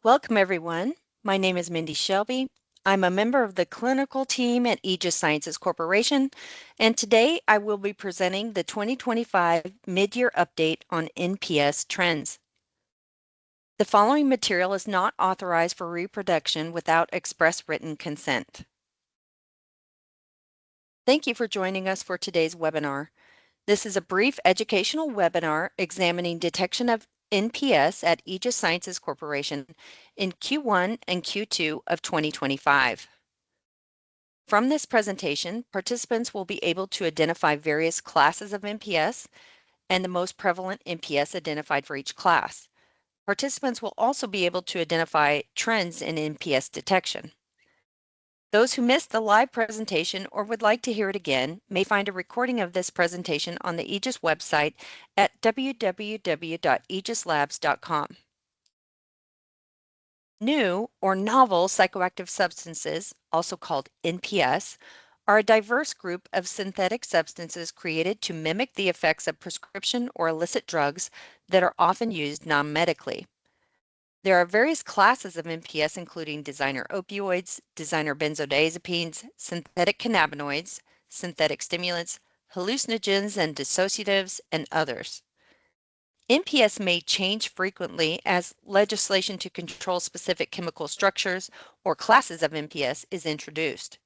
Welcome, everyone. My name is Melinda Shelby. I'm a member of the clinical team at Aegis Sciences Corporation, and today I will be presenting the 2025 mid-year update on NPS trends. The following material is not authorized for reproduction without express written consent. Thank you for joining us for today's webinar. This is a brief educational webinar examining detection of NPS at Aegis Sciences Corporation in Q1 and Q2 of 2025. From this presentation, participants will be able to identify various classes of NPS and the most prevalent NPS identified for each class. Participants will also be able to identify trends in NPS detection. Those who missed the live presentation or would like to hear it again may find a recording of this presentation on the Aegis website at www.aegislabs.com. New or novel psychoactive substances, also called NPS, are a diverse group of synthetic substances created to mimic the effects of prescription or illicit drugs that are often used non-medically. There are various classes of NPS, including designer opioids, designer benzodiazepines, synthetic cannabinoids, synthetic stimulants, hallucinogens and dissociatives, and others. NPS may change frequently as legislation to control specific chemical structures or classes of NPS is introduced.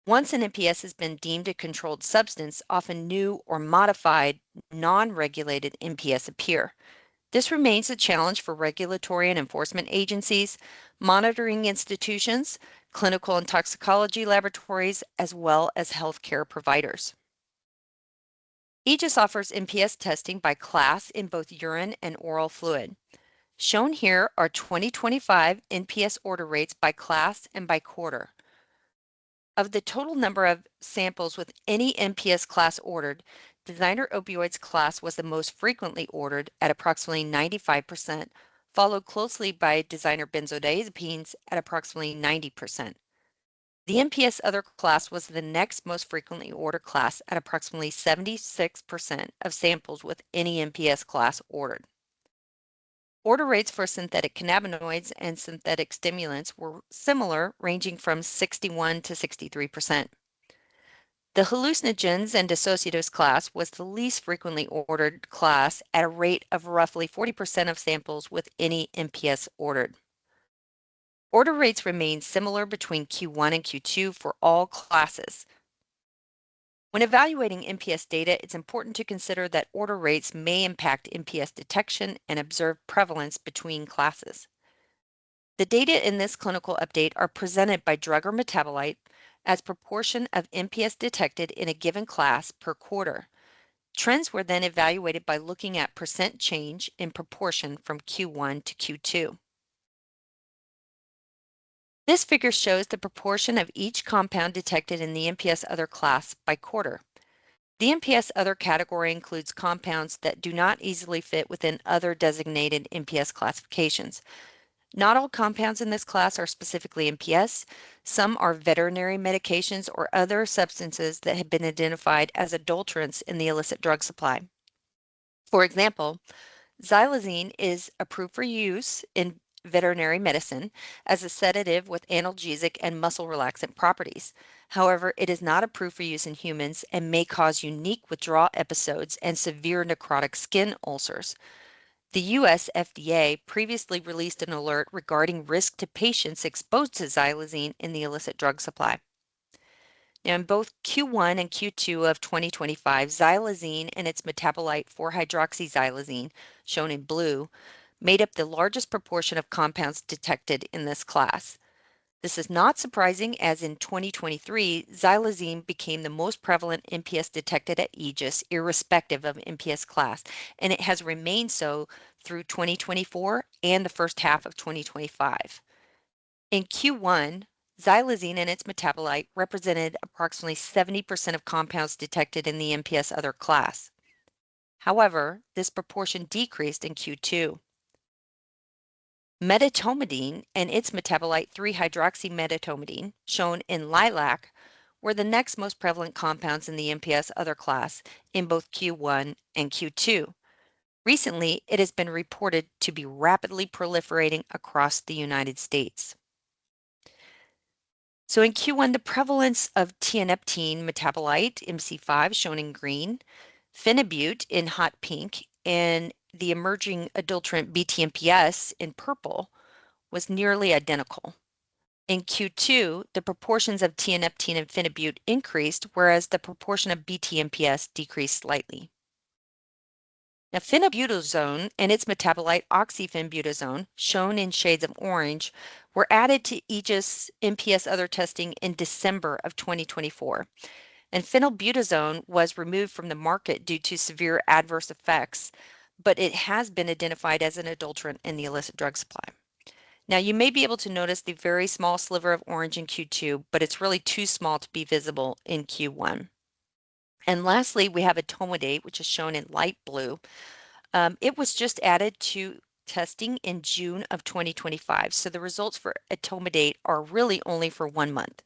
Once an NPS has been deemed a controlled substance, often new or modified, non-regulated NPS appear. This remains a challenge for regulatory and enforcement agencies, monitoring institutions, clinical and toxicology laboratories, as well as healthcare providers. Aegis offers NPS testing by class in both urine and oral fluid. Shown here are 2025 NPS order rates by class and by quarter. Of the total number of samples with any NPS class ordered, designer opioids class was the most frequently ordered at approximately 95%, followed closely by designer benzodiazepines at approximately 90%. The NPS other class was the next most frequently ordered class at approximately 76% of samples with any NPS class ordered. Order rates for synthetic cannabinoids and synthetic stimulants were similar, ranging from 61 to 63%. The hallucinogens and dissociatives class was the least frequently ordered class at a rate of roughly 40% of samples with any NPS ordered. Order rates remained similar between Q1 and Q2 for all classes. When evaluating NPS data, it's important to consider that order rates may impact NPS detection and observed prevalence between classes. The data in this clinical update are presented by drug or metabolite as proportion of NPS detected in a given class per quarter. Trends were then evaluated by looking at percent change in proportion from Q1 to Q2. This figure shows the proportion of each compound detected in the NPS other class by quarter. The NPS other category includes compounds that do not easily fit within other designated NPS classifications. Not all compounds in this class are specifically NPS. Some are veterinary medications or other substances that have been identified as adulterants in the illicit drug supply. For example, xylazine is approved for use in veterinary medicine as a sedative with analgesic and muscle relaxant properties. However, it is not approved for use in humans and may cause unique withdrawal episodes and severe necrotic skin ulcers. The U.S. FDA previously released an alert regarding risk to patients exposed to xylazine in the illicit drug supply. Now, in both Q1 and Q2 of 2025, xylazine and its metabolite 4-hydroxyxylazine, shown in blue, made up the largest proportion of compounds detected in this class. This is not surprising, as in 2023, xylazine became the most prevalent NPS detected at Aegis, irrespective of NPS class, and it has remained so through 2024 and the first half of 2025. In Q1, xylazine and its metabolite represented approximately 70% of compounds detected in the NPS other class. However, this proportion decreased in Q2. Medetomidine and its metabolite 3-hydroxymedetomidine, shown in lilac, were the next most prevalent compounds in the NPS other class in both Q1 and Q2. Recently, it has been reported to be rapidly proliferating across the United States. So in Q1, the prevalence of tianeptine metabolite, MC5, shown in green, phenibut in hot pink, and the emerging adulterant BTMPS in purple was nearly identical. In Q2, the proportions of tianeptine and phenibut increased, whereas the proportion of BTMPS decreased slightly. Now, phenobutazone and its metabolite oxyphenbutazone, shown in shades of orange, were added to Aegis NPS other testing in December of 2024. And phenylbutazone was removed from the market due to severe adverse effects, but it has been identified as an adulterant in the illicit drug supply. Now, you may be able to notice the very small sliver of orange in Q2, but it's really too small to be visible in Q1. And lastly, we have etomidate, which is shown in light blue. It was just added to testing in June of 2025. So the results for etomidate are really only for 1 month.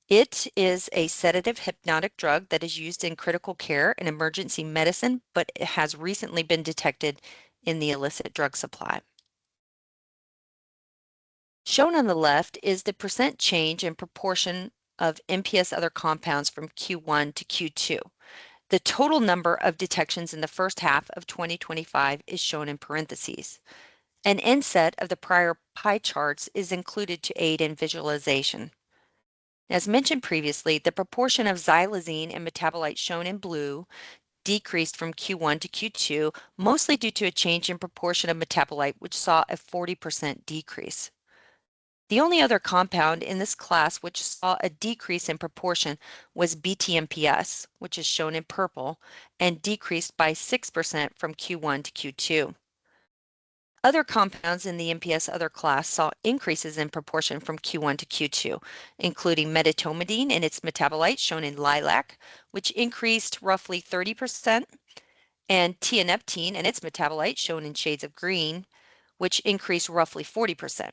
It is a sedative hypnotic drug that is used in critical care and emergency medicine, but it has recently been detected in the illicit drug supply. Shown on the left is the percent change in proportion of NPS other compounds from Q1 to Q2. The total number of detections in the first half of 2025 is shown in parentheses. An inset of the prior pie charts is included to aid in visualization. As mentioned previously, the proportion of xylazine and metabolites shown in blue decreased from Q1 to Q2, mostly due to a change in proportion of metabolite, which saw a 40% decrease. The only other compound in this class which saw a decrease in proportion was BTMPS, which is shown in purple, and decreased by 6% from Q1 to Q2. Other compounds in the NPS other class saw increases in proportion from Q1 to Q2, including medetomidine and its metabolite shown in lilac, which increased roughly 30%, and tianeptine and its metabolite shown in shades of green, which increased roughly 40%.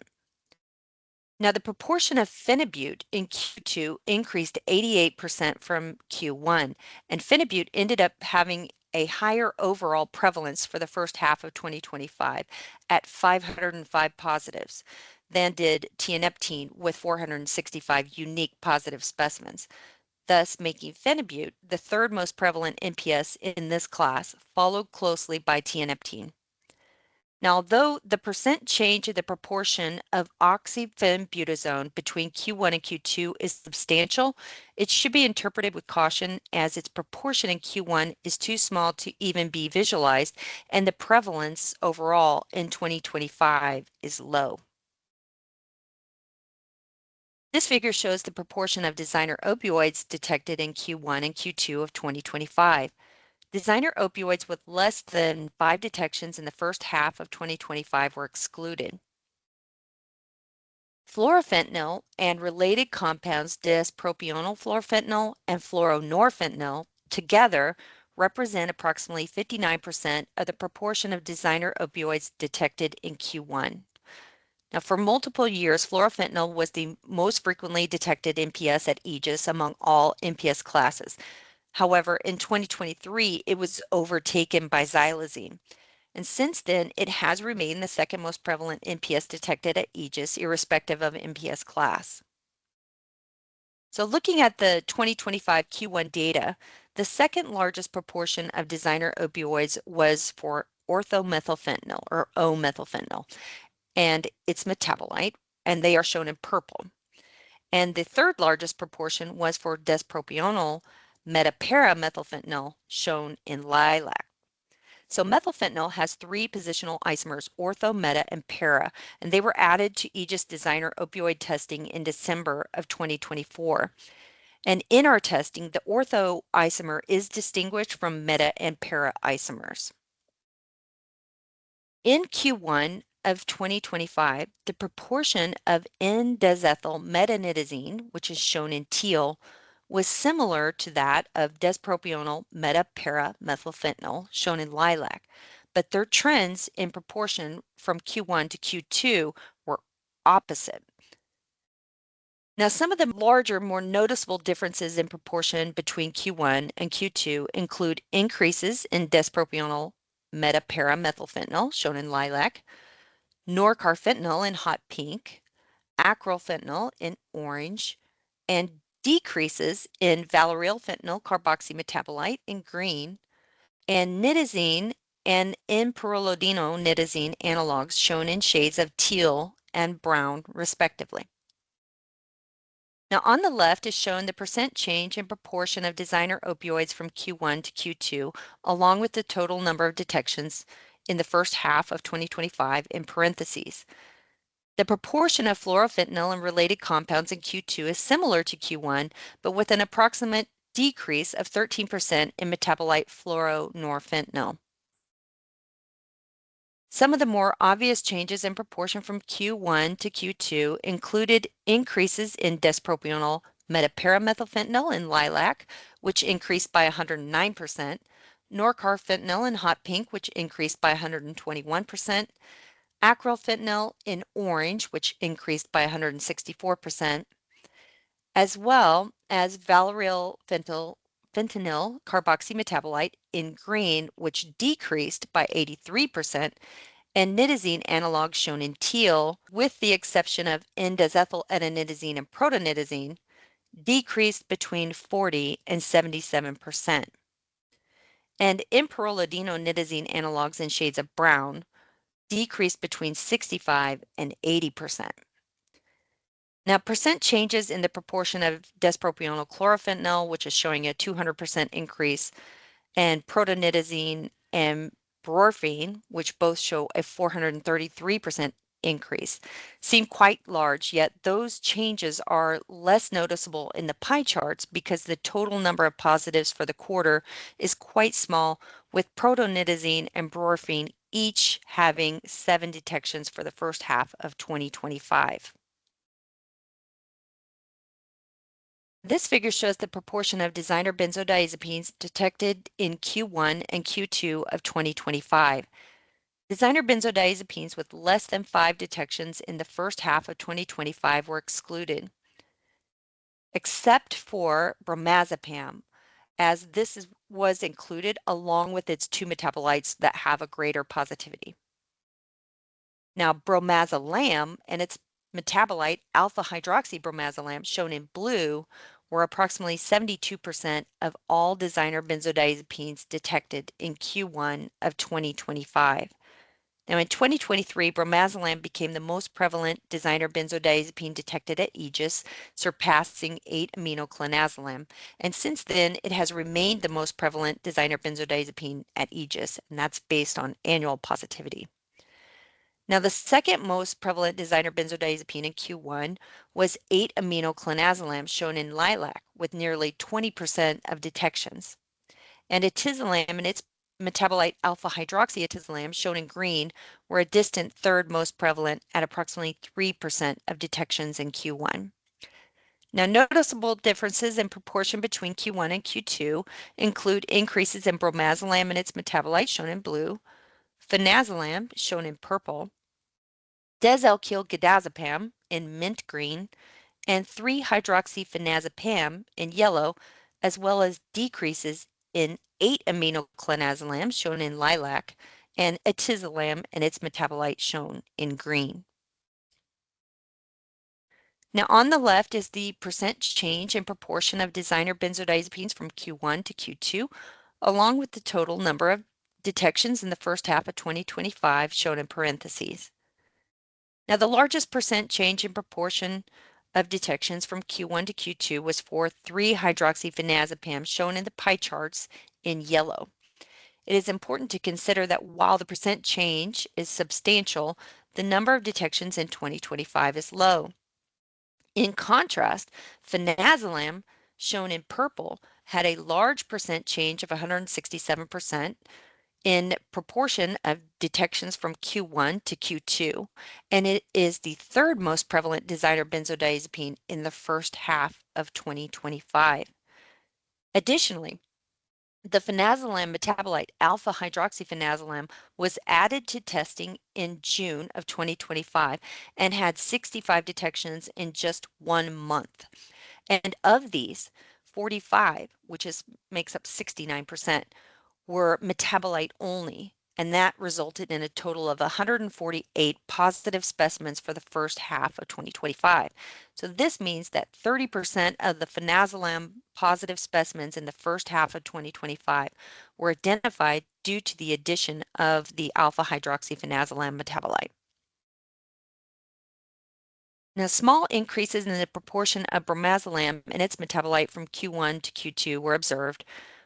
Now, the proportion of phenibut in Q2 increased to 88% from Q1, and phenibut ended up having a higher overall prevalence for the first half of 2025 at 505 positives than did tianeptine with 465 unique positive specimens, thus making phenibut the third most prevalent NPS in this class, followed closely by tianeptine. Now, although the percent change in the proportion of oxyphenbutazone between Q1 and Q2 is substantial, it should be interpreted with caution as its proportion in Q1 is too small to even be visualized, and the prevalence overall in 2025 is low. This figure shows the proportion of designer opioids detected in Q1 and Q2 of 2025. Designer opioids with less than 5 detections in the first half of 2025 were excluded. Fluorofentanyl and related compounds, dispropionyl fluorofentanyl and fluoronorfentanyl, together represent approximately 59% of the proportion of designer opioids detected in Q1. Now, for multiple years, fluorofentanyl was the most frequently detected NPS at Aegis among all NPS classes. However, in 2023, it was overtaken by xylazine. And since then, it has remained the second most prevalent NPS detected at Aegis, irrespective of NPS class. So looking at the 2025 Q1 data, the second largest proportion of designer opioids was for orthomethylfentanyl or O-methylfentanyl and its metabolite, and they are shown in purple. And the third largest proportion was for despropionyl metaparamethylfentanyl, shown in lilac. So methylfentanyl has 3 positional isomers, ortho, meta, and para, and they were added to Aegis designer opioid testing in December of 2024. And in our testing, the ortho isomer is distinguished from meta and para isomers. In Q1 of 2025, the proportion of N-desethyl metanidazine, which is shown in teal, was similar to that of despropionyl metaparamethylfentanyl, shown in lilac, but their trends in proportion from Q1 to Q2 were opposite. Now, some of the larger, more noticeable differences in proportion between Q1 and Q2 include increases in despropionyl metaparamethylfentanyl, shown in lilac, norcarfentanyl in hot pink, acrylfentanyl in orange, and decreases in valeriylfentanyl carboxymetabolite in green, and nitazene and nitazene analogs shown in shades of teal and brown, respectively. Now, on the left is shown the percent change in proportion of designer opioids from Q1 to Q2, along with the total number of detections in the first half of 2025 in parentheses. The proportion of fluorofentanyl and related compounds in Q2 is similar to Q1, but with an approximate decrease of 13% in metabolite fluoronorfentanyl. Some of the more obvious changes in proportion from Q1 to Q2 included increases in despropionyl metaparamethylfentanyl in lilac, which increased by 109%, norcarfentanyl in hot pink, which increased by 121%, acrylfentanyl in orange, which increased by 164%, as well as fentanyl carboxymetabolite in green, which decreased by 83%, and nitazene analogs shown in teal, with the exception of N-diethyl N-nitazene and protonitazene, decreased between 40 and 77%. And nitazene analogs in shades of brown decreased between 65 and 80%. Now, percent changes in the proportion of despropionyl chlorofentanyl, which is showing a 200% increase, and protonitazene and brorphine, which both show a 433% increase, seem quite large, yet those changes are less noticeable in the pie charts because the total number of positives for the quarter is quite small, with protonitazene and brorphine each having 7 detections for the first half of 2025. This figure shows the proportion of designer benzodiazepines detected in Q1 and Q2 of 2025. Designer benzodiazepines with less than 5 detections in the first half of 2025 were excluded, except for bromazepam, as was included along with its 2 metabolites that have a greater positivity. Now, bromazolam and its metabolite alpha hydroxybromazolam, shown in blue, were approximately 72% of all designer benzodiazepines detected in Q1 of 2025. Now, in 2023, bromazolam became the most prevalent designer benzodiazepine detected at Aegis, surpassing 8-aminoclinazolam. And since then, it has remained the most prevalent designer benzodiazepine at Aegis, and that's based on annual positivity. Now, the second most prevalent designer benzodiazepine in Q1 was 8-aminoclinazolam, shown in lilac, with nearly 20% of detections. And atizolam and its metabolite alpha hydroxyatizolam, shown in green, were a distant third most prevalent at approximately 3% of detections in Q1. Now, noticeable differences in proportion between Q1 and Q2 include increases in bromazolam and its metabolite, shown in blue, fenazolam, shown in purple, desalkylgidazepam in mint green, and 3-hydroxyfenazepam in yellow, as well as decreases in 8-aminoclinazolam, shown in lilac, and atizolam and its metabolite, shown in green. Now, on the left is the percent change in proportion of designer benzodiazepines from Q1 to Q2, along with the total number of detections in the first half of 2025, shown in parentheses. Now, the largest percent change in proportion of detections from Q1 to Q2 was for 3-hydroxyfenazepam, shown in the pie charts in yellow. It is important to consider that while the percent change is substantial, the number of detections in 2025 is low. In contrast, fenazolam, shown in purple, had a large percent change of 167%, in proportion of detections from Q1 to Q2, and it is the third most prevalent designer benzodiazepine in the first half of 2025. Additionally, the fenazolam metabolite alpha hydroxyfenazolam was added to testing in June of 2025 and had 65 detections in just 1 month. And of these, 45, which makes up 69%, were metabolite only, and that resulted in a total of 148 positive specimens for the first half of 2025. So this means that 30% of the phenazalam positive specimens in the first half of 2025 were identified due to the addition of the alpha hydroxyphenazalam metabolite. Now, small increases in the proportion of bromazolam and its metabolite from Q1 to Q2 were observed,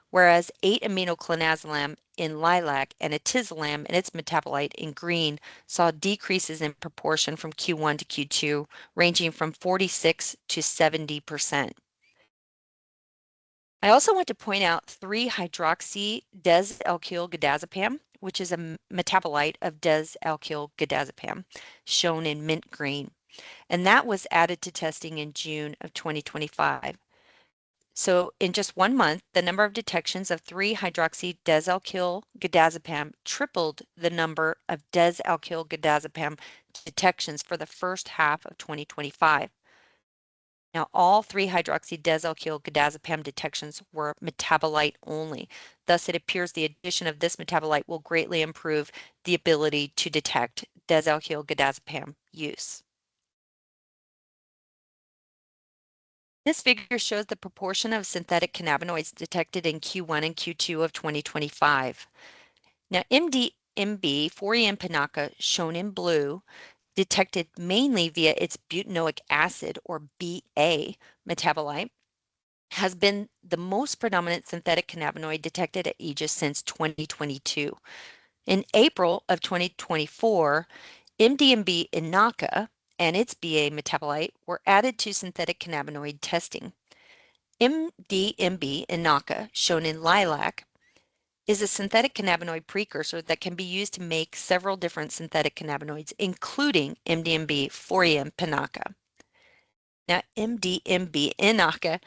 whereas 8-aminoclinazolam in lilac and atizolam and its metabolite in green saw decreases in proportion from Q1 to Q2, ranging from 46 to 70%. I also want to point out 3-hydroxy-des-alkyl-gadazepam, which is a metabolite of des-alkyl-gadazepam, shown in mint green, and that was added to testing in June of 2025. So in just 1 month, the number of detections of 3-hydroxy-des-alkyl-gadazepam tripled the number of des-alkyl-gadazepam detections for the first half of 2025. Now, all 3-hydroxy-des-alkyl-gadazepam detections were metabolite only. Thus, it appears the addition of this metabolite will greatly improve the ability to detect des-alkyl-gadazepam use. This figure shows the proportion of synthetic cannabinoids detected in Q1 and Q2 of 2025. Now, MDMB 4-en pinaca, shown in blue, detected mainly via its butanoic acid, or BA, metabolite, has been the most predominant synthetic cannabinoid detected at Aegis since 2022. In April of 2024, MDMB inaca and its BA metabolite were added to synthetic cannabinoid testing. MDMB inaca, shown in lilac, is a synthetic cannabinoid precursor that can be used to make several different synthetic cannabinoids, including MDMB 4-en pinaca. Now, MDMB inaca,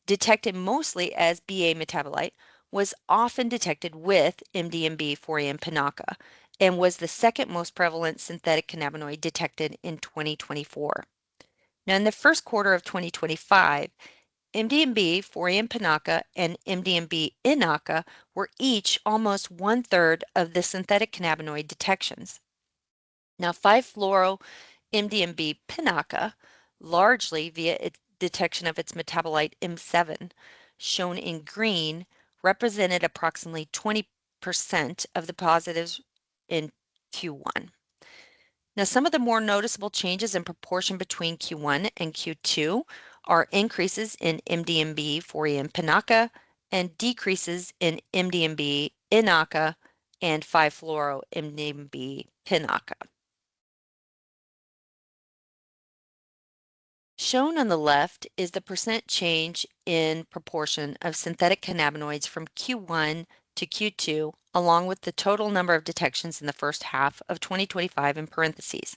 detected mostly as BA metabolite, was often detected with MDMB 4-en pinaca and was the second most prevalent synthetic cannabinoid detected in 2024. Now, in the first quarter of 2025, MDMB 4-en pinaca and MDMB inaca were each almost 1/3 of the synthetic cannabinoid detections. Now, 5-fluoro-MDMB pinaca, largely via its detection of its metabolite M7, shown in green, represented approximately 20% of the positives in Q1. Now, some of the more noticeable changes in proportion between Q1 and Q2 are increases in MDMB 4-en pinaca and decreases in MDMB inaca and 5-fluoro-MDMB pinaca. Shown on the left is the percent change in proportion of synthetic cannabinoids from Q1 to Q2, along with the total number of detections in the first half of 2025 in parentheses.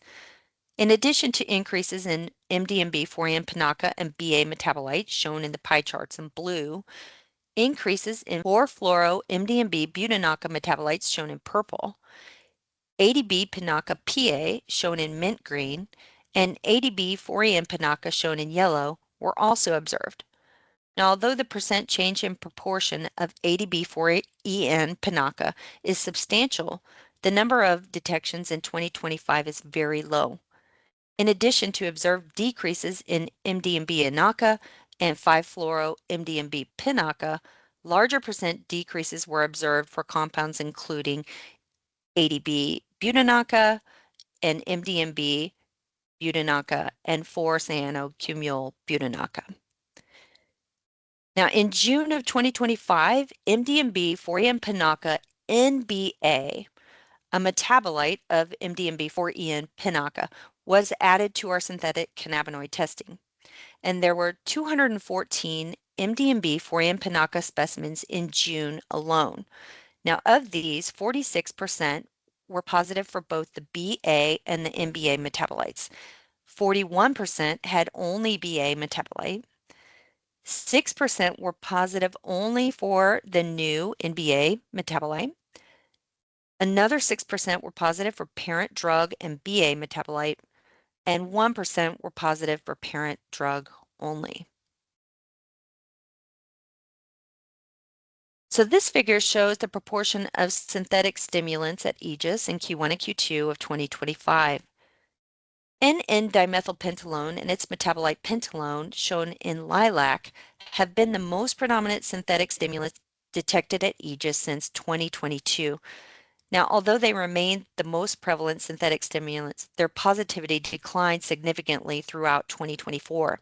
In addition to increases in MDMB 4-en pinaca and BA metabolites shown in the pie charts in blue, increases in 4-fluoro-MDMB butanaca metabolites shown in purple, ADB pinaca PA shown in mint green, and ADB 4-en pinaca shown in yellow were also observed. Now, although the percent change in proportion of ADB 4-en pinaca is substantial, the number of detections in 2025 is very low. In addition to observed decreases in MDMB inaca and 5-fluoro-MDMB pinaca, larger percent decreases were observed for compounds including ADB butanaca and MDMB butanaca and 4-cyanocumulobutanaca. Now, in June of 2025, MDMB 4-en pinaca NBA, a metabolite of MDMB 4-en pinaca, was added to our synthetic cannabinoid testing, and there were 214 MDMB 4-en pinaca specimens in June alone. Now, of these, 46% were positive for both the BA and the MBA metabolites. 41% had only BA metabolite. 6% were positive only for the new NBA metabolite. Another 6% were positive for parent drug and BA metabolite, and 1% were positive for parent drug only. So this figure shows the proportion of synthetic stimulants at Aegis in Q1 and Q2 of 2025. N,N-dimethylpentalone and its metabolite pentalone, shown in lilac, have been the most predominant synthetic stimulants detected at Aegis since 2022. Now, although they remain the most prevalent synthetic stimulants, their positivity declined significantly throughout 2024.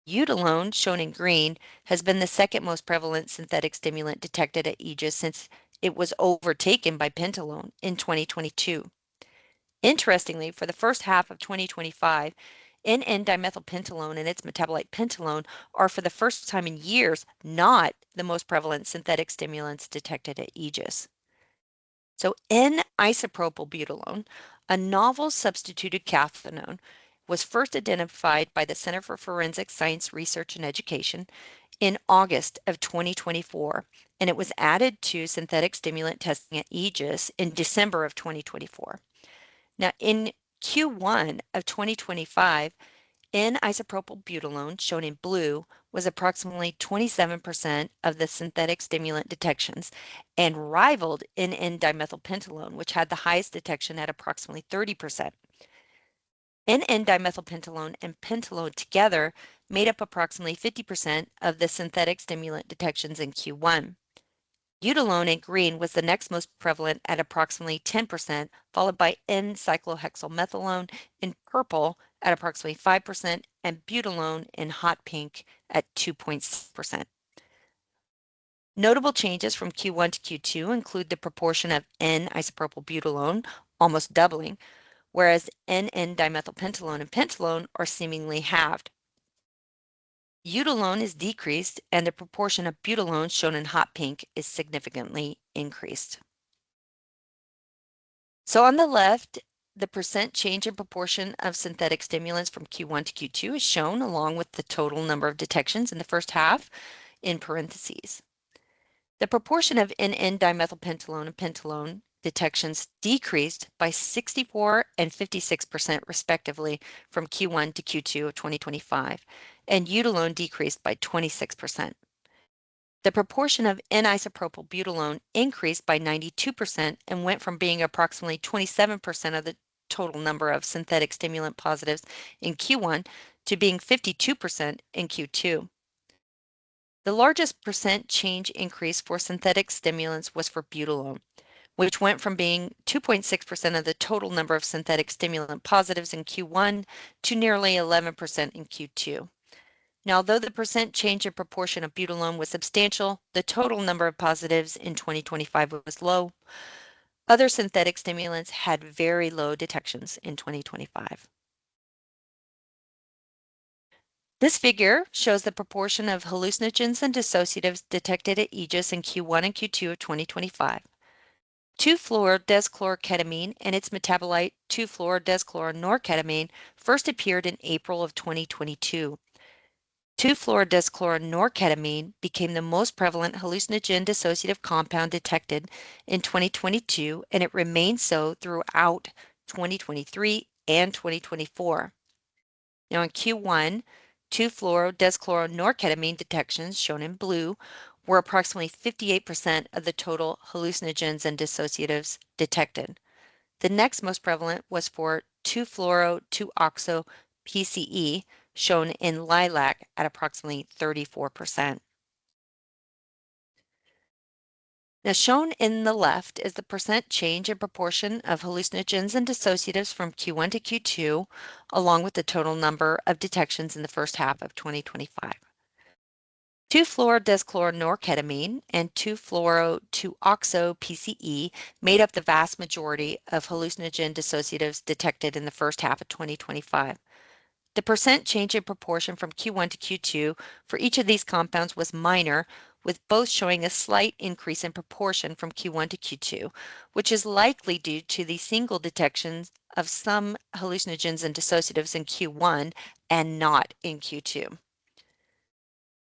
Eutalone, shown in green, has been the second most prevalent synthetic stimulant detected at Aegis since it was overtaken by pentalone in 2022. Interestingly, for the first half of 2025, N,N-dimethylpentalone and its metabolite pentalone are for the first time in years not the most prevalent synthetic stimulants detected at Aegis. So N-isopropylbutylone, a novel substituted cathinone, was first identified by the Center for Forensic Science Research and Education in August of 2024, and it was added to synthetic stimulant testing at Aegis in December of 2024. Now, in Q1 of 2025, N-isopropylbutylone, shown in blue, was approximately 27% of the synthetic stimulant detections and rivaled N,N-dimethylpentalone, which had the highest detection at approximately 30%. N,N-dimethylpentalone and pentalone together made up approximately 50% of the synthetic stimulant detections in Q1. Eutalone in green was the next most prevalent at approximately 10%, followed by N-cyclohexylmethanone in purple at approximately 5%, and butalone in hot pink at 2.6%. Notable changes from Q1 to Q2 include the proportion of N-isopropylbutylone almost doubling, whereas N,N-dimethylpentalone and pentalone are seemingly halved. Eutalone is decreased, and the proportion of butalone, shown in hot pink, is significantly increased. So on the left, the percent change in proportion of synthetic stimulants from Q1 to Q2 is shown along with the total number of detections in the first half in parentheses. The proportion of N,N-dimethylpentalone and pentalone detections decreased by 64 and 56% respectively from Q1 to Q2 of 2025, and eutalone decreased by 26%. The proportion of N-isopropylbutylone increased by 92% and went from being approximately 27% of the total number of synthetic stimulant positives in Q1 to being 52% in Q2. The largest percent change increase for synthetic stimulants was for butalone, which went from being 2.6% of the total number of synthetic stimulant positives in Q1 to nearly 11% in Q2. Now, although the percent change in proportion of butalone was substantial, the total number of positives in 2025 was low. Other synthetic stimulants had very low detections in 2025. This figure shows the proportion of hallucinogens and dissociatives detected at Aegis in Q1 and Q2 of 2025. 2,fluoro-deschloroketamine and its metabolite 2,fluoro-deschloronorketamine first appeared in April of 2022. 2,fluoro-deschloronorketamine became the most prevalent hallucinogen dissociative compound detected in 2022, and it remained so throughout 2023 and 2024. Now in Q1, 2,fluoro-deschloronorketamine detections, shown in blue, were approximately 58% of the total hallucinogens and dissociatives detected. The next most prevalent was for 2,fluoro-2-oxo-PCE, shown in lilac at approximately 34%. Now shown in the left is the percent change in proportion of hallucinogens and dissociatives from Q1 to Q2, along with the total number of detections in the first half of 2025. 2,fluoro-deschloronorketamine and 2,fluoro-2-oxo-PCE made up the vast majority of hallucinogen dissociatives detected in the first half of 2025. The percent change in proportion from Q1 to Q2 for each of these compounds was minor, with both showing a slight increase in proportion from Q1 to Q2, which is likely due to the single detections of some hallucinogens and dissociatives in Q1 and not in Q2.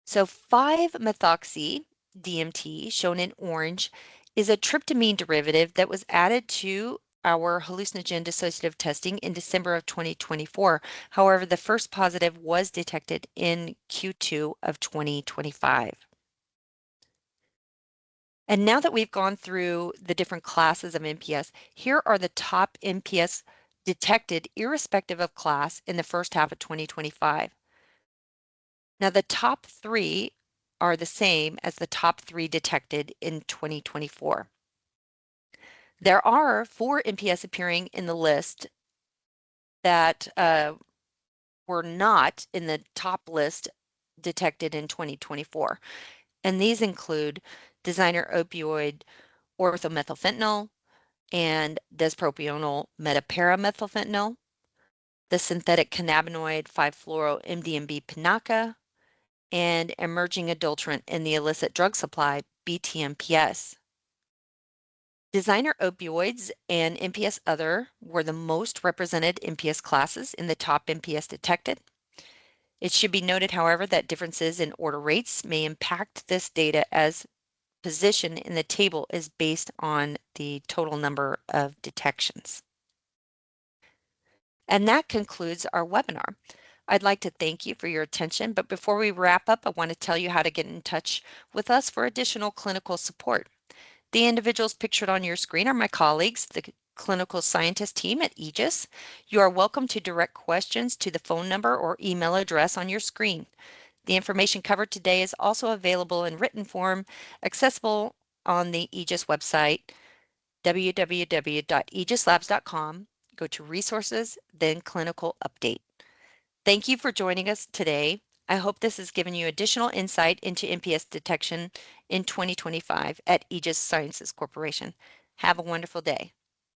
So 5-methoxy DMT, shown in orange, is a tryptamine derivative that was added to our hallucinogen dissociative testing in December of 2024. However, the first positive was detected in Q2 of 2025. And now that we've gone through the different classes of NPS, here are the top NPS detected irrespective of class in the first half of 2025. Now the top 3 are the same as the top 3 detected in 2024. There are 4 NPS appearing in the list that were not in the top list detected in 2024. And these include designer opioid orthomethylfentanyl and despropionyl metaparamethylfentanyl, the synthetic cannabinoid 5-fluoro-MDMB pinaca, and emerging adulterant in the illicit drug supply, BTMPS. Designer opioids and NPS other were the most represented NPS classes in the top NPS detected. It should be noted, however, that differences in order rates may impact this data as position in the table is based on the total number of detections. And that concludes our webinar. I'd like to thank you for your attention, but before we wrap up, I want to tell you how to get in touch with us for additional clinical support. The individuals pictured on your screen are my colleagues, the clinical scientist team at Aegis. You are welcome to direct questions to the phone number or email address on your screen. The information covered today is also available in written form, accessible on the Aegis website, www.aegislabs.com. Go to resources, then clinical update. Thank you for joining us today. I hope this has given you additional insight into NPS detection in 2025 at Aegis Sciences Corporation. Have a wonderful day.